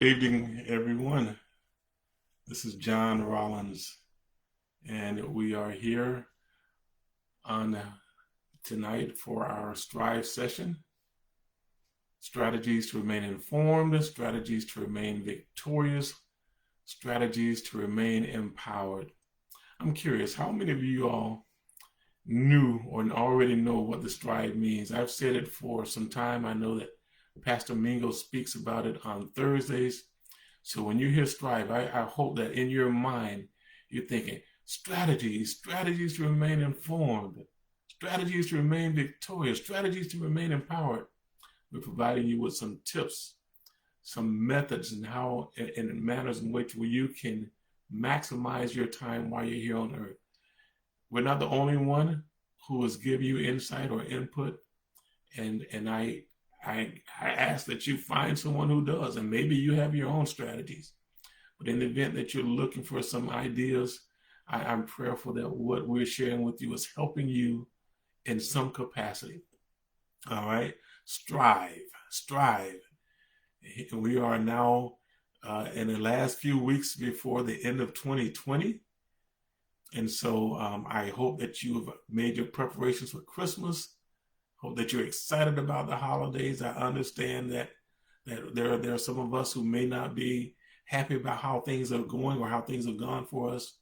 Good evening, everyone. This is John Rollins, and we are here on tonight for our S.T.R.I.V.E session. Strategies to remain informed, strategies to remain victorious, strategies to remain empowered. I'm curious, how many of you all knew or already know what the S.T.R.I.V.E means? I've said it for some time. I know that Pastor Mingo speaks about it on Thursdays. So when you hear S.T.R.I.V.E, I hope that in your mind, you're thinking strategies to remain informed, strategies to remain victorious, strategies to remain empowered. We're providing you with some tips, some methods, and how and manners in which you can maximize your time while you're here on earth. We're not the only one who is giving you insight or input, and I ask that you find someone who does, and maybe you have your own strategies. But in the event that you're looking for some ideas, I'm prayerful that what we're sharing with you is helping you in some capacity. All right, strive. We are now in the last few weeks before the end of 2020. And so I hope that you've made your preparations for Christmas. Hope that you're excited about the holidays. I understand that there are some of us who may not be happy about how things are going or how things have gone for us.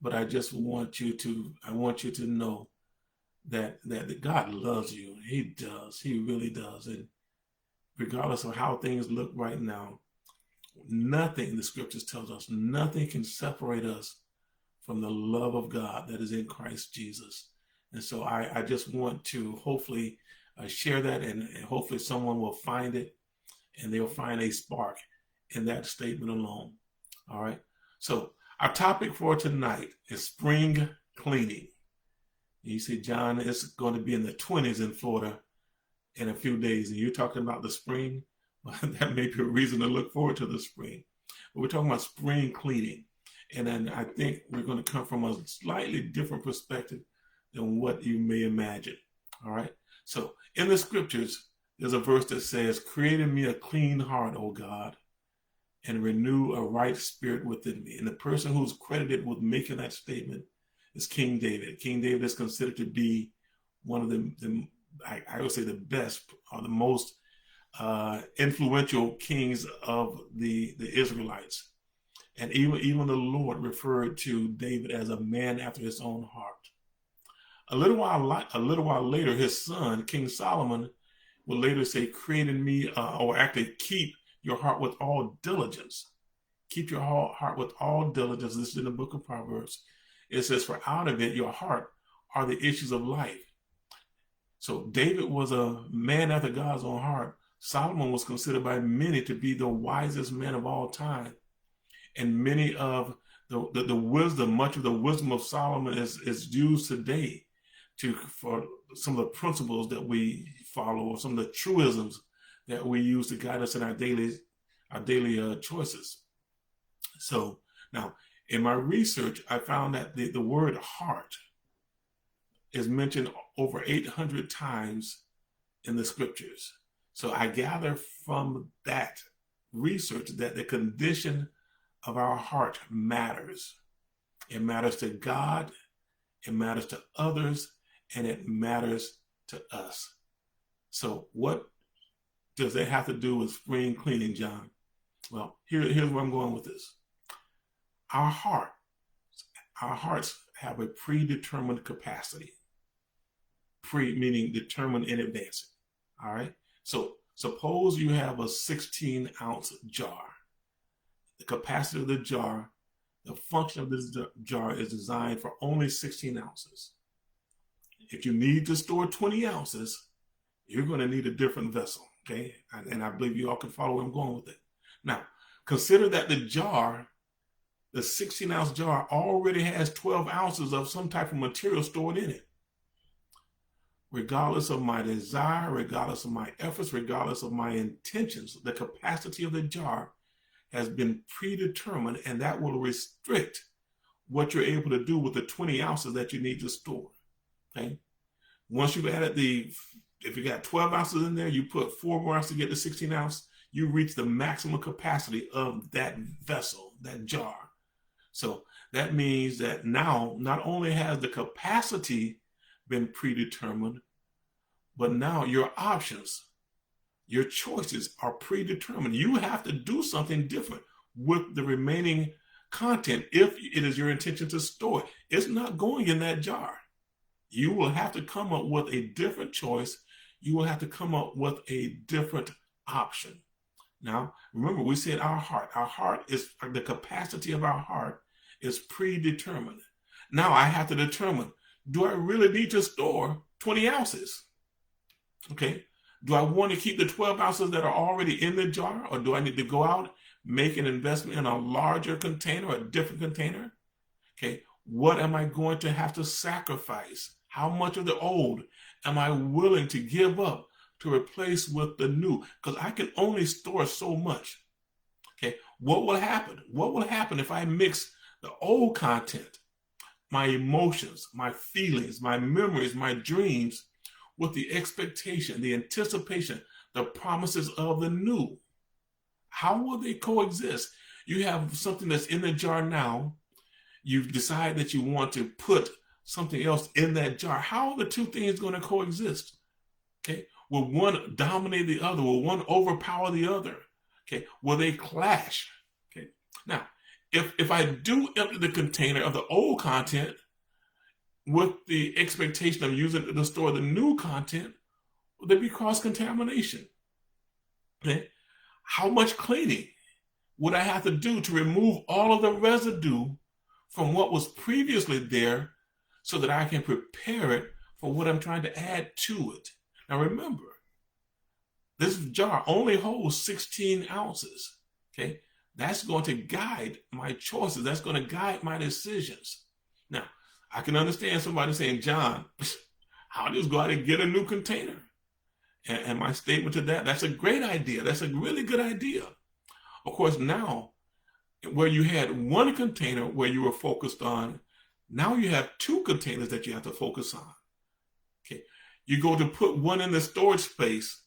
But I just want you to know that God loves you. He does. He really does. And regardless of how things look right now, nothing, the scriptures tells us, nothing can separate us from the love of God that is in Christ Jesus. And so I just want to hopefully share that, and hopefully someone will find it and they'll find a spark in that statement alone. All right. So our topic for tonight is spring cleaning. You see, John, it's going to be in the 20s in Florida in a few days, and you're talking about the spring. Well, that may be a reason to look forward to the spring. But we're talking about spring cleaning. And then I think we're going to come from a slightly different perspective than what you may imagine. All right. So in the scriptures, there's a verse that says, "Create in me a clean heart, O God, and renew a right spirit within me." And the person who's credited with making that statement is King David. King David is considered to be one of I would say the best or the most influential kings of the Israelites. And even the Lord referred to David as a man after his own heart. A little while later, his son, King Solomon, will later say, "Create in me," or actually, "Keep your heart with all diligence." Keep your heart with all diligence. This is in the book of Proverbs. It says, "For out of it, your heart, are the issues of life." So David was a man after God's own heart. Solomon was considered by many to be the wisest man of all time. And many of the wisdom, much of the wisdom of Solomon is used today for some of the principles that we follow, or some of the truisms that we use to guide us in our daily choices. So now, in my research, I found that the word heart is mentioned over 800 times in the scriptures. So I gather from that research that the condition of our heart matters. It matters to God, it matters to others, and it matters to us. So what does that have to do with spring cleaning, John? Well, here's where I'm going with this. Our hearts have a predetermined capacity. Meaning determined in advance. All right. So suppose you have a 16-ounce jar. The capacity of the jar, the function of this jar is designed for only 16 ounces. If you need to store 20 ounces, you're going to need a different vessel. Okay. And I believe you all can follow where I'm going with it. Now, consider that the 16-ounce jar already has 12 ounces of some type of material stored in it. Regardless of my desire, regardless of my efforts, regardless of my intentions, the capacity of the jar has been predetermined, and that will restrict what you're able to do with the 20 ounces that you need to store. Okay. Once you've added if you got 12 ounces in there, you put 4 more ounces to get the 16 ounce, you reach the maximum capacity of that vessel, that jar. So that means that now not only has the capacity been predetermined, but now your options, your choices are predetermined. You have to do something different with the remaining content if it is your intention to store it. It's not going in that jar. You will have to come up with a different choice. You will have to come up with a different option. Now, remember, we said our heart is, the capacity of our heart is predetermined. Now I have to determine, do I really need to store 20 ounces? Okay. Do I want to keep the 12 ounces that are already in the jar, or do I need to go out, make an investment in a larger container, a different container? Okay. What am I going to have to sacrifice? How much of the old am I willing to give up to replace with the new? Because I can only store so much. Okay. What will happen? What will happen if I mix the old content, my emotions, my feelings, my memories, my dreams, with the expectation, the anticipation, the promises of the new? How will they coexist? You have something that's in the jar now. You decide that you want to put something else in that jar. How are the two things going to coexist? Okay. Will one dominate the other? Will one overpower the other? Okay. Will they clash? Okay. Now, if I do empty the container of the old content with the expectation of using it to store the new content, will there be cross-contamination? Okay. How much cleaning would I have to do to remove all of the residue from what was previously there so that I can prepare it for what I'm trying to add to it? Now remember, this jar only holds 16 ounces. Okay. That's going to guide my choices. That's going to guide my decisions. Now, I can understand somebody saying, John, I'll just go out and get a new container. And my statement to that, that's a great idea. That's a really good idea. Of course, now, where you had one container where you were focused on, now you have two containers that you have to focus on. Okay. You go to put one in the storage space,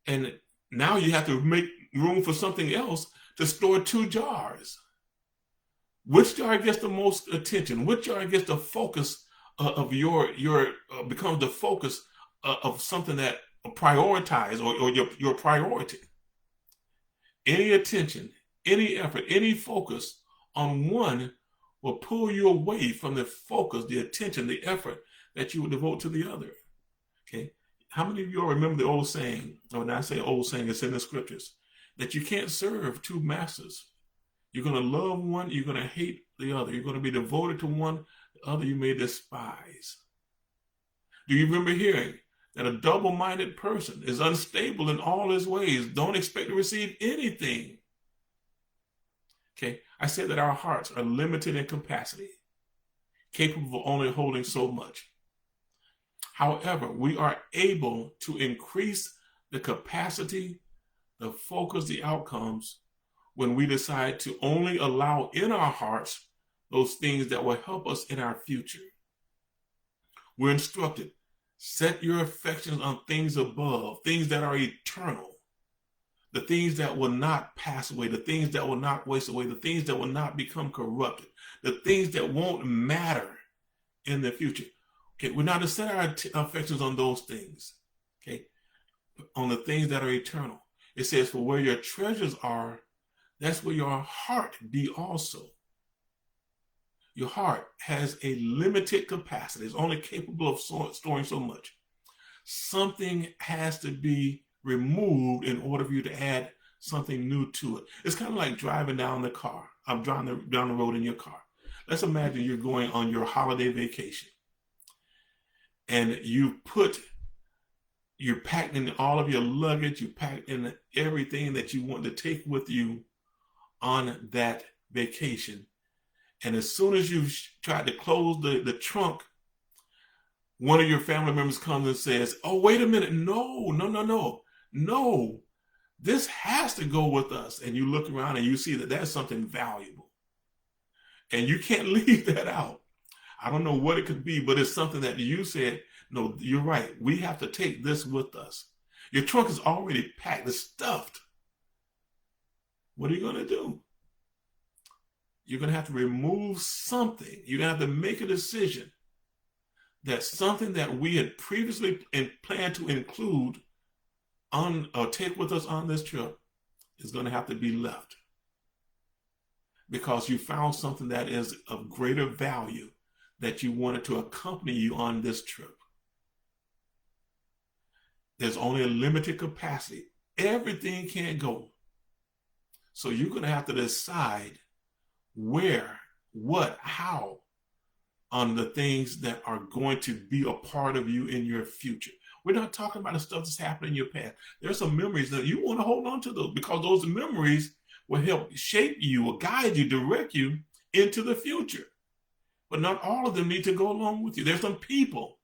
and now you have to make room for something else to store two jars. Which jar gets the most attention? Which jar gets the focus of becomes the focus of something that prioritize or your priority? Any attention, any effort, any focus on one will pull you away from the focus, the attention, the effort that you would devote to the other. Okay. How many of you all remember the old saying, or when I say old saying, it's in the scriptures, that you can't serve two masters. You're going to love one, you're going to hate the other. You're going to be devoted to one, the other you may despise. Do you remember hearing that a double-minded person is unstable in all his ways? Don't expect to receive anything. Okay, I said that our hearts are limited in capacity, capable of only holding so much. However, we are able to increase the capacity, the focus, the outcomes when we decide to only allow in our hearts those things that will help us in our future. We're instructed, set your affections on things above, things that are eternal, the things that will not pass away, the things that will not waste away, the things that will not become corrupted, the things that won't matter in the future. Okay, we're not to set our affections on those things, okay, on the things that are eternal. It says, for where your treasures are, that's where your heart be also. Your heart has a limited capacity. It's only capable of storing so much. Something has to be removed in order for you to add something new to it. It's kind of like driving down the car. I'm driving down the road in your car. Let's imagine you're going on your holiday vacation. And you're packed in all of your luggage, you packed in everything that you want to take with you on that vacation. And as soon as you try to close the trunk, one of your family members comes and says, oh, wait a minute. No. This has to go with us. And you look around and you see that that's something valuable. And you can't leave that out. I don't know what it could be, but it's something that you said, no, you're right. We have to take this with us. Your trunk is already packed. It's stuffed. what are you going to do? You're going to have to remove something. You're going to have to make a decision that something that we had previously planned to include on or take with us on this trip is going to have to be left, because you found something that is of greater value that you wanted to accompany you on this trip. There's only a limited capacity. Everything can't go. So you're going to have to decide where, what, how on the things that are going to be a part of you in your future. We're not talking about the stuff that's happened in your past. There's some memories that you want to hold on to those, because those memories will help shape you or guide you, direct you into the future. But not all of them need to go along with you. There's some people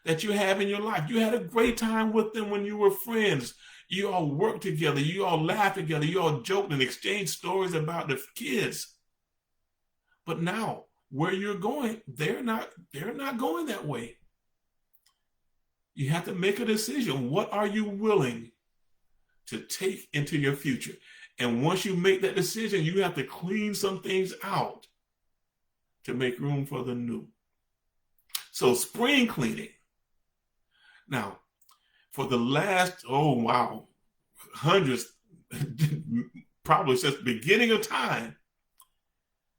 that you have in your life. You had a great time with them when you were friends. You all worked together. You all laughed together. You all joked and exchanged stories about the kids. But now, where you're going, they're not going that way. You have to make a decision. What are you willing to take into your future? And once you make that decision, you have to clean some things out to make room for the new. So spring cleaning. Now, for the last, hundreds, probably since the beginning of time,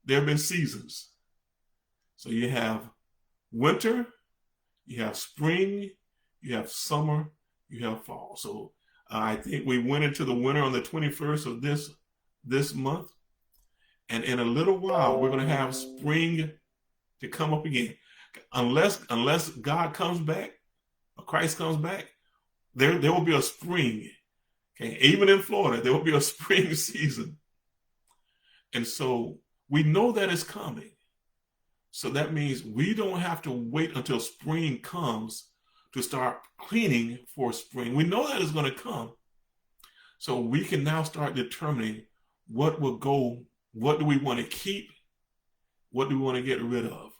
there have been seasons. So you have winter, you have spring, you have summer, you have fall. So I think we went into the winter on the 21st of this month. And in a little while, we're going to have spring to come up again. Unless God comes back, or Christ comes back, there will be a spring. Okay, even in Florida, there will be a spring season. And so we know that it's coming. So that means we don't have to wait until spring comes to start cleaning for spring. We know that it's going to come. So we can now start determining what will go, what do we want to keep, what do we want to get rid of,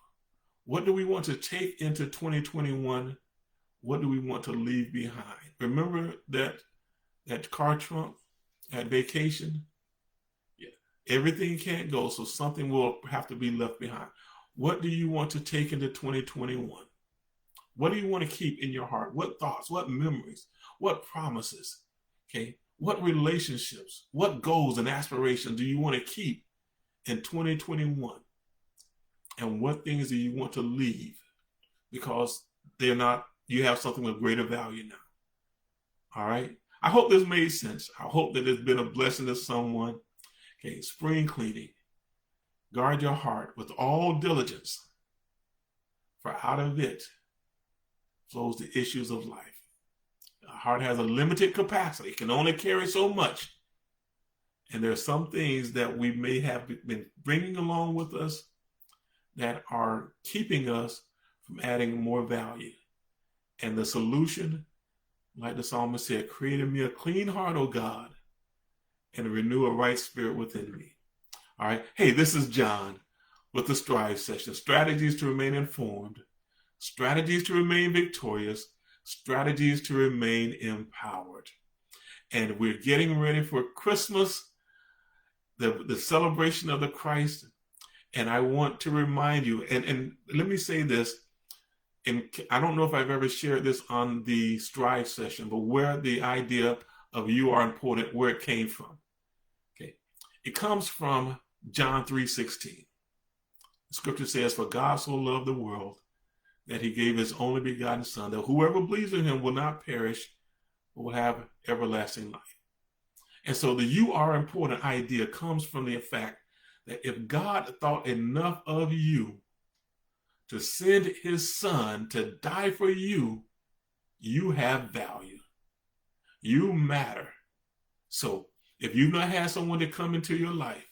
what do we want to take into 2021, what do we want to leave behind. Remember that car trunk at vacation? Yeah, everything can't go, so something will have to be left behind. What do you want to take into 2021? What do you want to keep in your heart? What thoughts, what memories, what promises, okay? What relationships, what goals and aspirations do you want to keep in 2021? And what things do you want to leave because they're not, you have something of greater value now? All right. I hope this made sense. I hope that it's been a blessing to someone. Okay. Spring cleaning. Guard your heart with all diligence, for out of it flows the issues of life. Our heart has a limited capacity. It can only carry so much. And there are some things that we may have been bringing along with us that are keeping us from adding more value. And the solution, like the psalmist said, create in me a clean heart, O God, and renew a right spirit within me. All right. Hey, this is John with the S.T.R.I.V.E session. Strategies to remain informed, strategies to remain victorious, strategies to remain empowered. And we're getting ready for Christmas, the celebration of the Christ. And I want to remind you, and let me say this, and I don't know if I've ever shared this on the S.T.R.I.V.E session, but where the idea of you are important, where it came from. Okay. It comes from John 3:16. The scripture says, for God so loved the world that he gave his only begotten son, that whoever believes in him will not perish, but will have everlasting life. And so the you are important idea comes from the fact that if God thought enough of you to send his son to die for you, you have value. You matter. So if you've not had someone to come into your life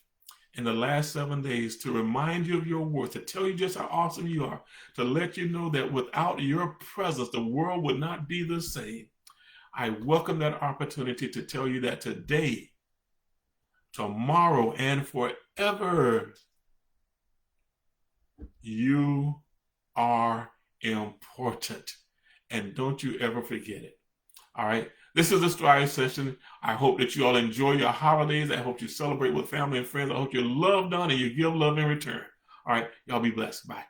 in the last 7 days to remind you of your worth, to tell you just how awesome you are, to let you know that without your presence, the world would not be the same, I welcome that opportunity to tell you that today, tomorrow, and forever, you are important. And don't you ever forget it. All right. This is the S.T.R.I.V.E session. I hope that you all enjoy your holidays. I hope you celebrate with family and friends. I hope you're loved on and you give love in return. All right, y'all be blessed. Bye.